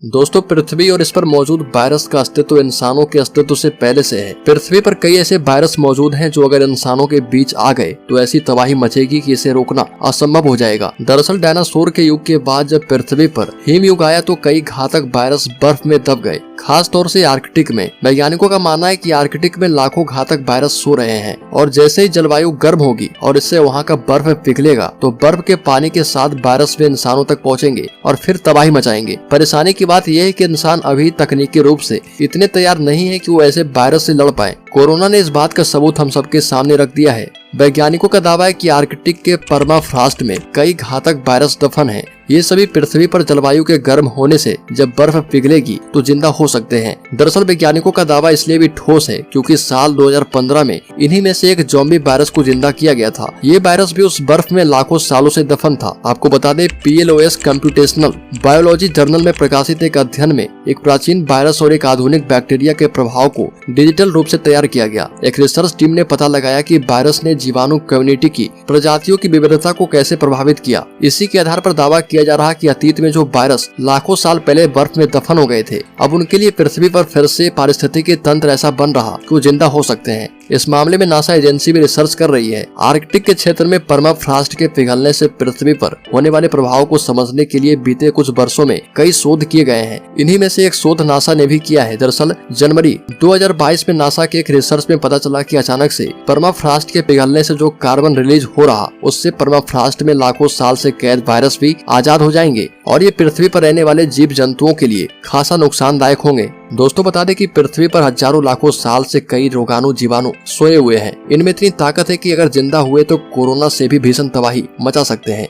दोस्तों, पृथ्वी और इस पर मौजूद वायरस का अस्तित्व इंसानों के अस्तित्व से पहले से है। पृथ्वी पर कई ऐसे वायरस मौजूद हैं जो अगर इंसानों के बीच आ गए तो ऐसी तबाही मचेगी कि इसे रोकना असंभव हो जाएगा। दरअसल डायनासोर के युग के बाद जब पृथ्वी पर हिम युग आया तो कई घातक वायरस बर्फ में दब गए, खास तौर से आर्कटिक में। वैज्ञानिकों का मानना है कि आर्कटिक में लाखों घातक वायरस सो रहे हैं और जैसे ही जलवायु गर्म होगी और इससे वहाँ का बर्फ पिघलेगा तो बर्फ के पानी के साथ वायरस भी इंसानों तक पहुँचेंगे और फिर तबाही मचाएंगे। परेशानी की बात यह है कि इंसान अभी तकनीकी रूप से इतने तैयार नहीं है कि वो ऐसे वायरस से लड़ पाए। कोरोना ने इस बात का सबूत हम सबके सामने रख दिया है। वैज्ञानिकों का दावा है कि आर्कटिक के परमाफ्रॉस्ट में कई घातक वायरस दफन हैं। ये सभी पृथ्वी पर जलवायु के गर्म होने से जब बर्फ पिघलेगी तो जिंदा हो सकते हैं। दरअसल वैज्ञानिकों का दावा इसलिए भी ठोस है क्योंकि साल 2015 में इन्हीं में से एक ज़ॉम्बी वायरस को जिंदा किया गया था। ये वायरस भी उस बर्फ में लाखों सालों से दफन था। आपको बता दें, PLOS कंप्यूटेशनल बायोलॉजी जर्नल में प्रकाशित एक अध्ययन में एक प्राचीन वायरस और एक आधुनिक बैक्टीरिया के प्रभाव को डिजिटल रूप से तैयार किया गया। एक रिसर्च टीम ने पता लगाया कि वायरस ने जीवाणु कम्युनिटी की प्रजातियों की विविधता को कैसे प्रभावित किया। इसी के आधार पर दावा किया जा रहा कि अतीत में जो वायरस लाखों साल पहले बर्फ में दफन हो गए थे, अब उनके लिए पृथ्वी पर फिर से पारिस्थितिकी तंत्र ऐसा बन रहा कि वो जिंदा हो सकते हैं। इस मामले में नासा एजेंसी भी रिसर्च कर रही है। आर्कटिक के क्षेत्र में परमाफ्रॉस्ट के पिघलने से पृथ्वी पर होने वाले प्रभाव को समझने के लिए बीते कुछ वर्षों में कई शोध किए गए हैं। इन्हीं में से एक शोध नासा ने भी किया है। दरअसल जनवरी 2022 में नासा के एक रिसर्च में पता चला कि अचानक से परमाफ्रॉस्ट के पिघलने से जो कार्बन रिलीज हो रहा, उससे परमाफ्रॉस्ट में लाखों साल से कैद वायरस भी आजाद हो जाएंगे और ये पृथ्वी पर रहने वाले जीव जंतुओं के लिए खासा नुकसानदायक होंगे। दोस्तों, बता दें कि पृथ्वी पर हजारों लाखों साल से कई रोगाणु जीवाणु सोए हुए हैं। इनमें इतनी ताकत है कि अगर जिंदा हुए तो कोरोना से भी भीषण तबाही मचा सकते हैं।